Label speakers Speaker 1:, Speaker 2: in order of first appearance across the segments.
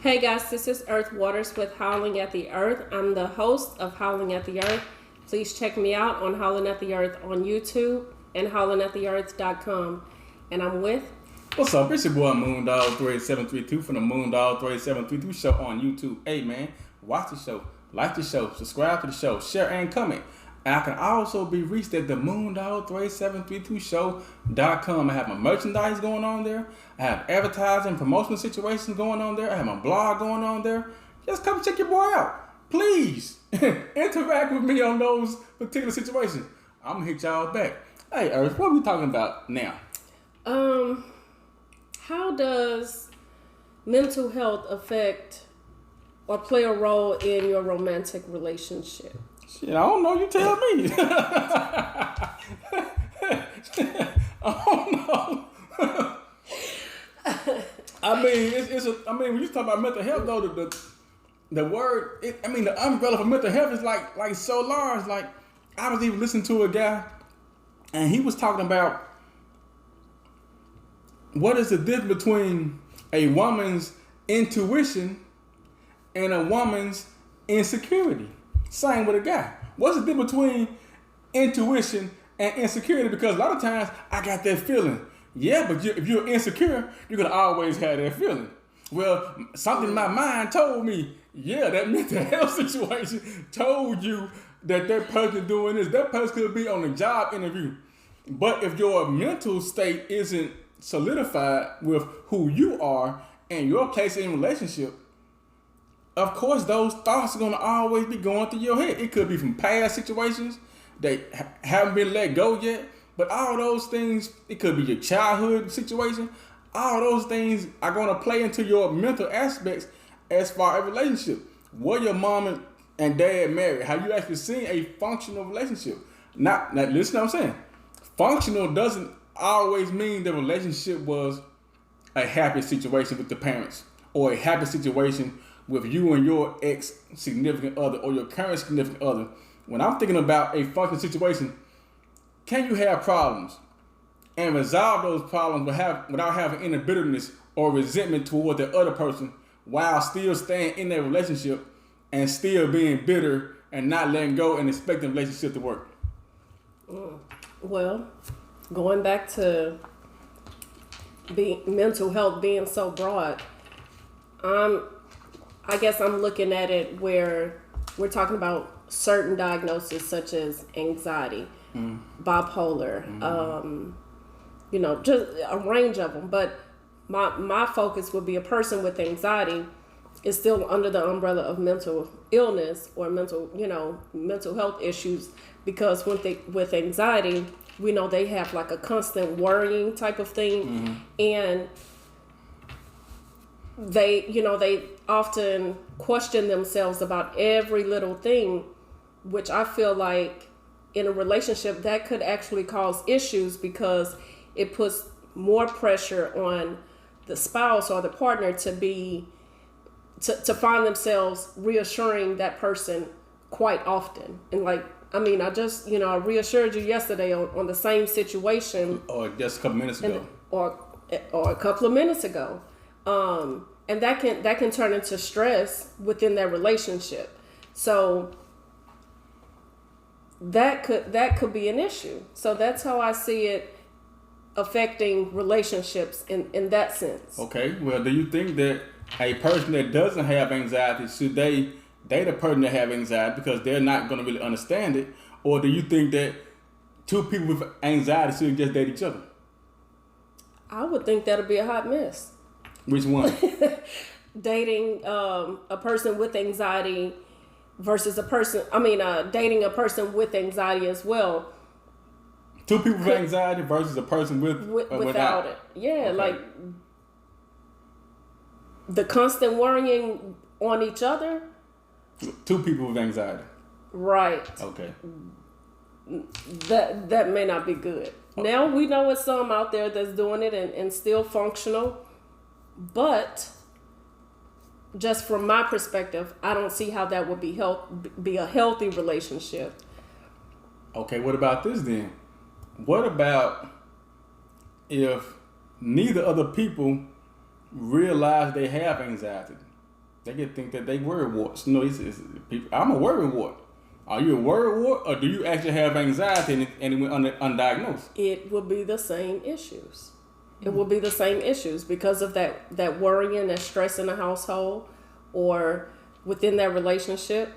Speaker 1: Hey guys, this is Earth Waters with Howling at the Earth. I'm the host of Howling at the Earth. Please check me out on Howling at the Earth on YouTube and howlingatheearth.com. And I'm with...
Speaker 2: What's up? It's your boy Moondog 3732 from the Moondog 3732 show on YouTube. Hey man, watch the show, like the show, subscribe to the show, share and comment. And I can also be reached at the Moondog3732show.com. I have my merchandise going on there. I have advertising, promotional situations going on there. I have my blog going on there. Just come check your boy out. Please interact with me on those particular situations. I'm gonna hit y'all back. Hey Earth, what are we talking about now?
Speaker 1: How does mental health affect or play a role in your romantic relationship?
Speaker 2: Shit, I don't know. You tell me. I don't know. I mean, when you talk about mental health, though, the word, the umbrella for mental health is like so large. Like, I was even listening to a guy, and he was talking about what is the difference between a woman's intuition and a woman's insecurity. Same with a guy. What's the difference between intuition and insecurity? Because a lot of times I got that feeling. Yeah, but if you're insecure, you're going to always have that feeling. Well, something in my mind told me, yeah, that mental health situation told you that person doing this. That person could be on a job interview. But if your mental state isn't solidified with who you are and your place in relationship, of course, those thoughts are going to always be going through your head. It could be from past situations that haven't been let go yet. But all those things, it could be your childhood situation. All those things are going to play into your mental aspects as far as relationship. Were your mom and dad married? Have you actually seen a functional relationship? Not listen to what I'm saying. Functional doesn't always mean the relationship was a happy situation with the parents or a happy situation with you and your ex-significant other or your current significant other. When I'm thinking about a functional situation, can you have problems and resolve those problems without having any bitterness or resentment toward the other person while still staying in that relationship and still being bitter and not letting go and expecting the relationship to work?
Speaker 1: Well, going back to mental health being so broad, I guess I'm looking at it where we're talking about certain diagnoses such as anxiety, bipolar, just a range of them. But my focus would be a person with anxiety is still under the umbrella of mental illness or mental health issues, because with anxiety, we know they have like a constant worrying type of thing, and they often question themselves about every little thing, which I feel like in a relationship that could actually cause issues because it puts more pressure on the spouse or the partner to find themselves reassuring that person quite often. And I just, I reassured you yesterday on the same situation.
Speaker 2: Or just a couple minutes ago.
Speaker 1: Or a couple of minutes ago. And that can turn into stress within that relationship. So that could be an issue. So that's how I see it affecting relationships in that sense.
Speaker 2: Okay. Well, do you think that a person that doesn't have anxiety, should they date a person that have anxiety because they're not going to really understand it? Or do you think that two people with anxiety should just date each other?
Speaker 1: I would think that'll be a hot mess.
Speaker 2: Which one?
Speaker 1: Dating a person with anxiety versus dating a person with anxiety as well.
Speaker 2: Two people with anxiety versus a person without
Speaker 1: it. Yeah, okay. Like the constant worrying on each other.
Speaker 2: Two people with anxiety.
Speaker 1: Right.
Speaker 2: Okay.
Speaker 1: That may not be good. Okay. Now we know it's some out there that's doing it and still functional. But just from my perspective, I don't see how that would be a healthy relationship.
Speaker 2: Okay, what about this then? What about if neither of the people realize they have anxiety? They get think that they worry warts. No, I'm a worry wart. Are you a worry wart, or do you actually have anxiety and it went undiagnosed?
Speaker 1: It will be the same issues. It will be the same issues because of that worrying, that stress in the household, or within that relationship.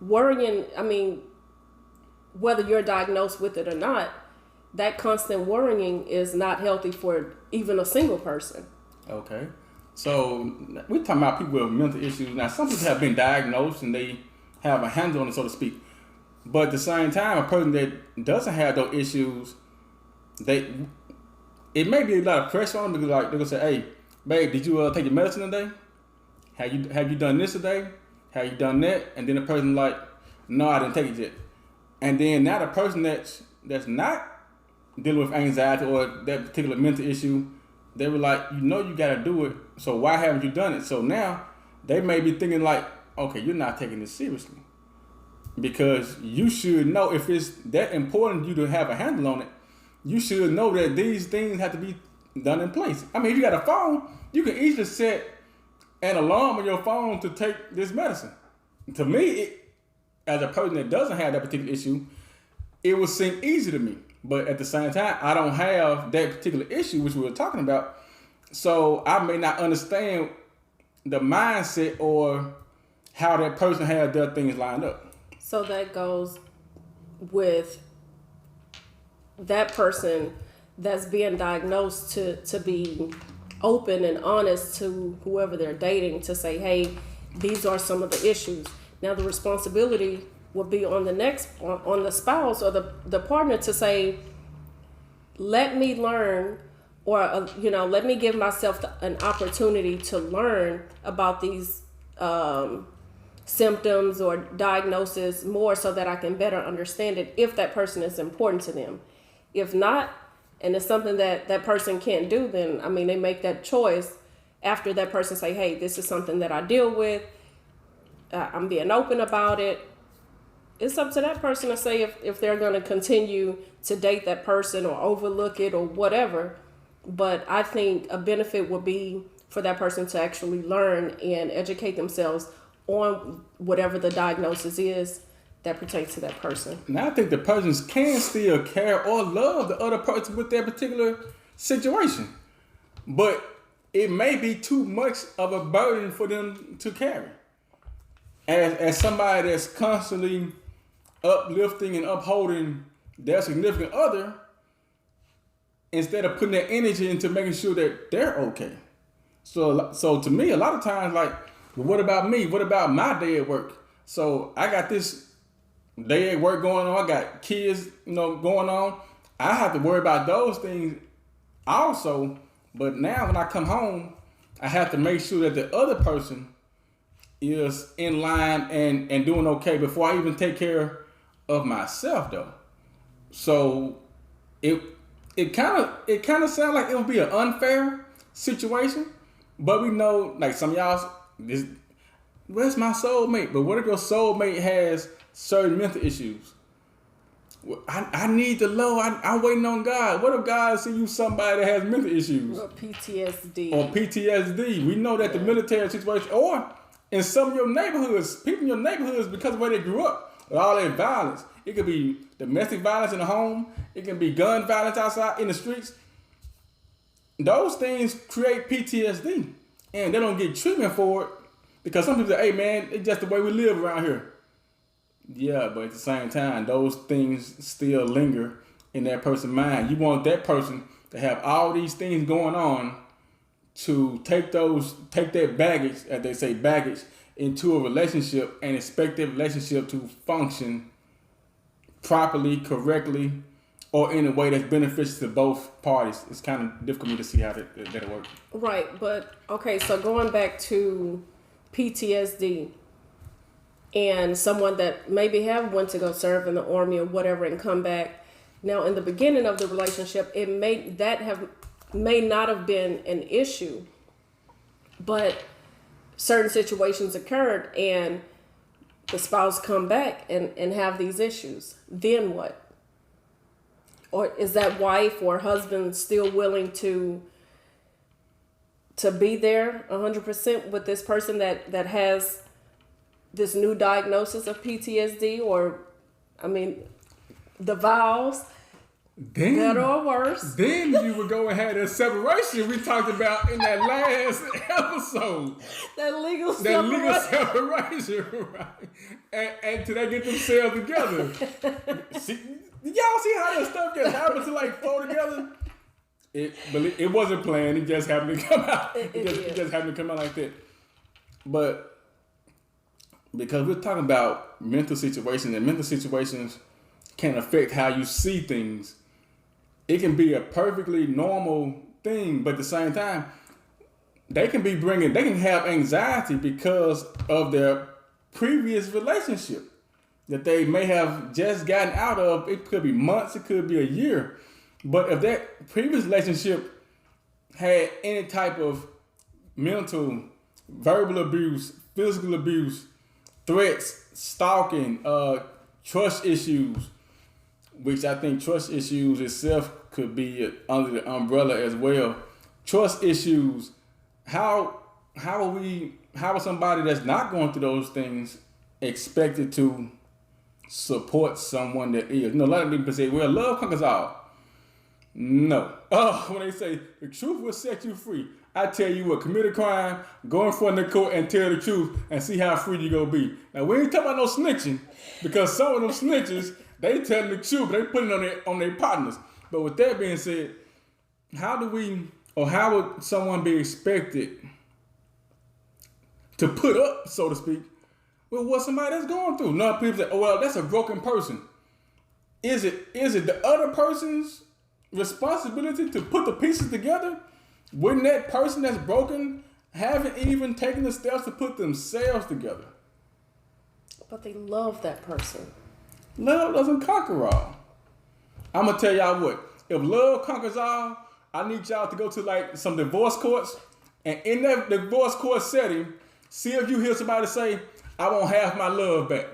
Speaker 1: Worrying, I mean, whether you're diagnosed with it or not, that constant worrying is not healthy for even a single person.
Speaker 2: Okay. So we're talking about people with mental issues. Now, some people have been diagnosed and they have a handle on it, so to speak. But at the same time, a person that doesn't have those issues, it may be a lot of pressure on them because like they're gonna say, "Hey, babe, did you take your medicine today? Have you done this today? Have you done that?" And then the person like, "No, I didn't take it yet." And then now the person that's not dealing with anxiety or that particular mental issue, they were like, you got to do it. So why haven't you done it? So now they may be thinking like, okay, you're not taking this seriously because you should know if it's that important to you to have a handle on it. You should know that these things have to be done in place. I mean, if you got a phone, you can easily set an alarm on your phone to take this medicine. To me, as a person that doesn't have that particular issue, it would seem easy to me. But at the same time, I don't have that particular issue, which we were talking about. So I may not understand the mindset or how that person has their things lined up.
Speaker 1: So that goes with that person that's being diagnosed to be open and honest to whoever they're dating to say, hey, these are some of the issues. Now the responsibility will be on the spouse or the partner to say, let me learn, or let me give myself an opportunity to learn about these symptoms or diagnosis more so that I can better understand it if that person is important to them. If not, and it's something that person can't do, then I mean they make that choice after that person say, hey, this is something that I deal with, I'm being open about it. It's up to that person to say if they're going to continue to date that person or overlook it or whatever. But I think a benefit would be for that person to actually learn and educate themselves on whatever the diagnosis is that pertains to that person.
Speaker 2: And I think the persons can still care or love the other person with that particular situation. But it may be too much of a burden for them to carry. As somebody that's constantly uplifting and upholding their significant other, instead of putting that energy into making sure that they're okay. So to me, a lot of times, like, well, what about me? What about my day at work? So I got this day at work going on. I got kids, going on. I have to worry about those things also. But now when I come home, I have to make sure that the other person is in line and doing okay before I even take care of myself, though. So it kind of sounds like it would be an unfair situation, but we know, like, some of y'all, where's my soulmate? But what if your soulmate has certain mental issues? I need the Lord. I'm waiting on God. What if God see you somebody that has mental issues?
Speaker 1: Or PTSD.
Speaker 2: We know that the military situation, or in some of your neighborhoods, people in your neighborhoods, because of where they grew up, with all that violence. It could be domestic violence in the home. It can be gun violence outside in the streets. Those things create PTSD, and they don't get treatment for it because some people say, hey man, it's just the way we live around here. Yeah, but at the same time, those things still linger in that person's mind. You want that person to have all these things going on to take that baggage, as they say, baggage, into a relationship and expect that relationship to function properly, correctly, or in a way that's beneficial to both parties. It's kind of difficult for me to see how that'll work.
Speaker 1: Right, but okay, so going back to PTSD and someone that maybe went to go serve in the army or whatever and come back. Now, in the beginning of the relationship, it may not have been an issue, but certain situations occurred and the spouse come back and have these issues. Then what? Or is that wife or husband still willing to to be there 100% with this person that has this new diagnosis of PTSD, or, I mean, the vows,
Speaker 2: Then,
Speaker 1: better or worse.
Speaker 2: Then you would go and have that separation we talked about in that last episode.
Speaker 1: That legal
Speaker 2: separation, right? And till they get themselves together. Y'all see how that stuff gets happened to like flow together? It wasn't planned. It just happened to come out. It just happened to come out like that. But because we're talking about mental situations, and mental situations can affect how you see things. It can be a perfectly normal thing, but at the same time, they can have anxiety because of their previous relationship that they may have just gotten out of. It could be months, it could be a year. But if that previous relationship had any type of mental, verbal abuse, physical abuse, threats, stalking, trust issues, which I think trust issues itself could be under the umbrella as well. Trust issues. How are somebody that's not going through those things expected to support someone that is? A lot of people say, well, love conquers all. No. Oh, when they say the truth will set you free, I tell you what, commit a crime, go in front of the court and tell the truth and see how free you gonna be. Now we ain't talking about no snitching, because some of them snitches, they telling the truth, but they putting it on their partners. But with that being said, how would someone be expected to put up, so to speak, with what somebody that's going through? None people say, oh well, that's a broken person. Is it the other person's responsibility to put the pieces together? Wouldn't that person that's broken haven't even taken the steps to put themselves together?
Speaker 1: But they love that person.
Speaker 2: Love doesn't conquer all. I'm gonna tell y'all what. If love conquers all, I need y'all to go to like some divorce courts, and in that divorce court setting, see if you hear somebody say, I want half my love back.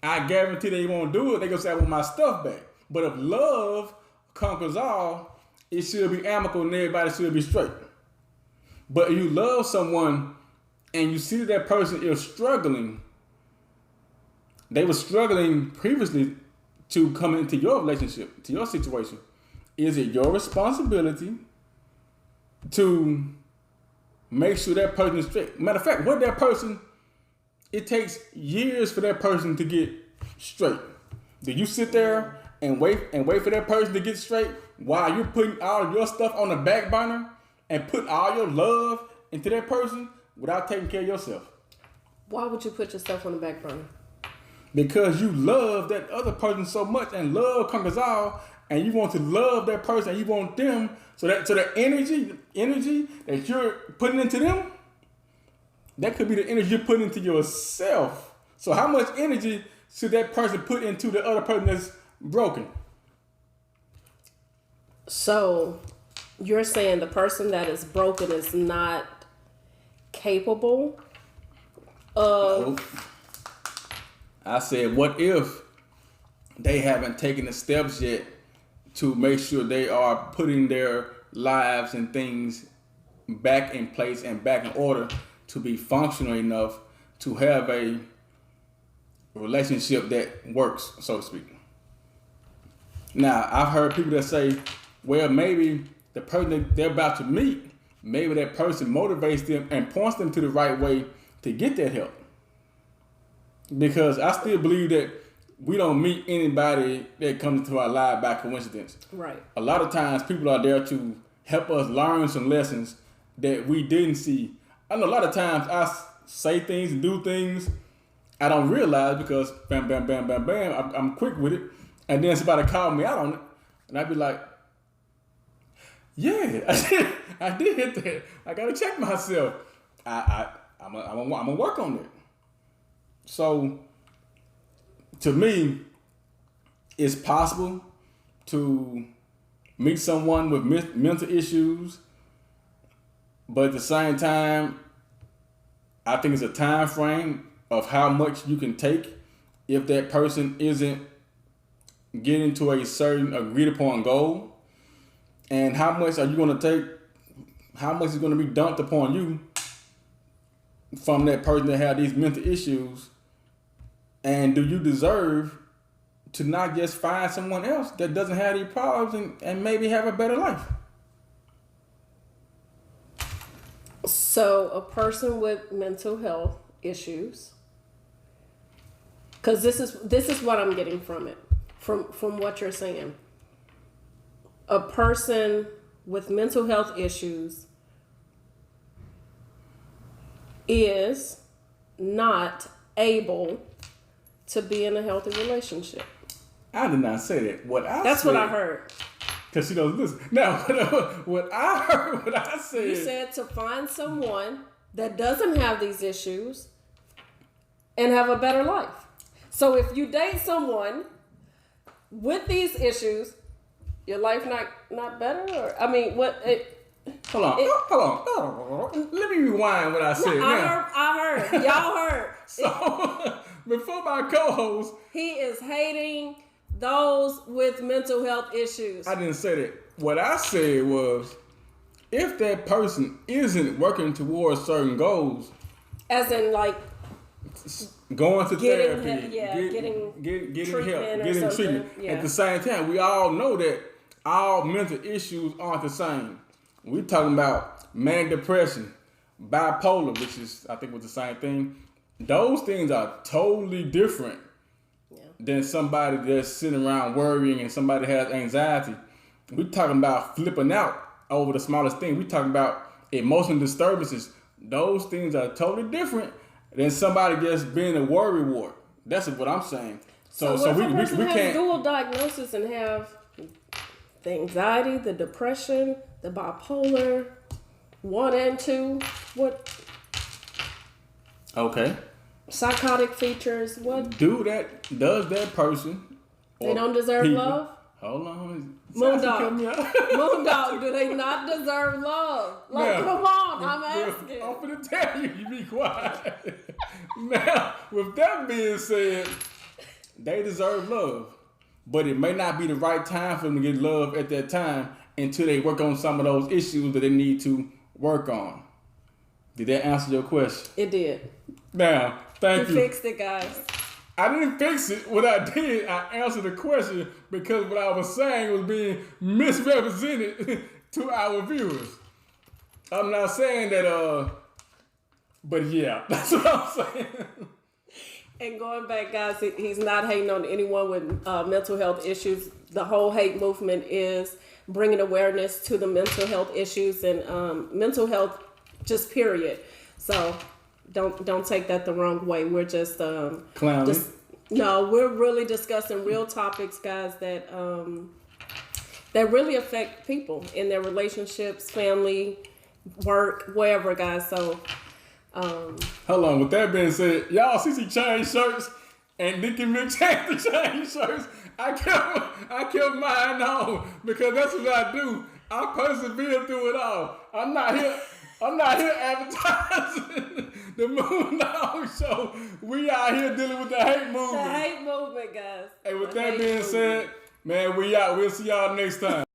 Speaker 2: I guarantee they won't do it. They gonna say, I want my stuff back. But if love conquers all, it should be amicable and everybody should be straight. But if you love someone and you see that person is struggling, they were struggling previously to come into your relationship, to your situation. Is it your responsibility to make sure that person is straight? Matter of fact, what that person, it takes years for that person to get straight. Do you sit there and wait for that person to get straight while you're putting all of your stuff on the back burner and putting all your love into that person without taking care of yourself?
Speaker 1: Why would you put yourself on the back burner?
Speaker 2: Because you love that other person so much, and love conquers all, and you want to love that person, and you want them, so the energy that you're putting into them, that could be the energy you're putting into yourself. So how much energy should that person put into the other person that's broken? So
Speaker 1: you're saying the person that is broken is not capable of...
Speaker 2: Nope. I said, what if they haven't taken the steps yet to make sure they are putting their lives and things back in place and back in order to be functional enough to have a relationship that works, so to speak. Now, I've heard people that say, well, maybe the person that they're about to meet, maybe that person motivates them and points them to the right way to get that help. Because I still believe that we don't meet anybody that comes into our life by coincidence.
Speaker 1: Right.
Speaker 2: A lot of times people are there to help us learn some lessons that we didn't see. I know a lot of times I say things and do things I don't realize because bam, bam, bam, bam, bam, I'm quick with it. And then somebody call me out on it. And I'd be like, yeah, I did hit that. I got to check myself. I'm gonna work on it. So, to me, it's possible to meet someone with mental issues, but at the same time, I think it's a time frame of how much you can take if that person isn't getting to a certain agreed upon goal, and how much are you going to take, how much is going to be dumped upon you from that person that have these mental issues, and do you deserve to not just find someone else that doesn't have these problems and maybe have a better life?
Speaker 1: So a person with mental health issues, because this is what I'm getting from it, from what you're saying. A person with mental health issues is not able to be in a healthy relationship.
Speaker 2: I did not say that.
Speaker 1: That's what I heard.
Speaker 2: Because she doesn't listen. Now, what I said.
Speaker 1: You said to find someone that doesn't have these issues and have a better life. So if you date someone with these issues, your life not better? Or, I mean, what?
Speaker 2: Hold on. Let me rewind what I said.
Speaker 1: No, I heard. Y'all heard.
Speaker 2: So, before my co-host.
Speaker 1: He is hating those with mental health issues.
Speaker 2: I didn't say that. What I said was, if that person isn't working towards certain goals,
Speaker 1: as in like
Speaker 2: going to therapy,
Speaker 1: getting
Speaker 2: treatment, treatment. Yeah. At the same time, we all know that all mental issues aren't the same. We're talking about manic depression, bipolar, which is, I think, was the same thing. Those things are totally different than somebody that's sitting around worrying and somebody has anxiety. We're talking about flipping out over the smallest thing. We're talking about emotional disturbances. Those things are totally different than somebody just being a worry ward. That's what I'm saying.
Speaker 1: So what if a person has dual diagnosis and have the anxiety, the depression, the bipolar, 1 and 2? What?
Speaker 2: Okay.
Speaker 1: Psychotic features. What?
Speaker 2: Does that person?
Speaker 1: They don't deserve love?
Speaker 2: Hold on.
Speaker 1: Moondog, do they not deserve love? Like, now, come on, I'm asking.
Speaker 2: I'm going to tell you, you be quiet. Now, with that being said, they deserve love. But it may not be the right time for them to get love at that time until they work on some of those issues that they need to work on. Did that answer your question?
Speaker 1: It did.
Speaker 2: Now, thank you.
Speaker 1: You fixed it, guys.
Speaker 2: I didn't fix it. What I did, I answered the question because what I was saying was being misrepresented to our viewers. I'm not saying that, but yeah, that's what I'm saying.
Speaker 1: And going back, guys, he's not hating on anyone with mental health issues. The whole hate movement is bringing awareness to the mental health issues and mental health, just period. So don't take that the wrong way. We're just
Speaker 2: clowning.
Speaker 1: No, we're really discussing real topics, guys, that really affect people in their relationships, family, work, wherever, guys. So.
Speaker 2: Hold on. With that being said, y'all see changed shirts and Nicki Minaj to change shirts. I kept mine on because that's what I do. I persevere through it all. I'm not here advertising the Moondog Show. We out here dealing with the hate movement.
Speaker 1: The hate movement, guys.
Speaker 2: Hey, with that being said, man, we out. We'll see y'all next time.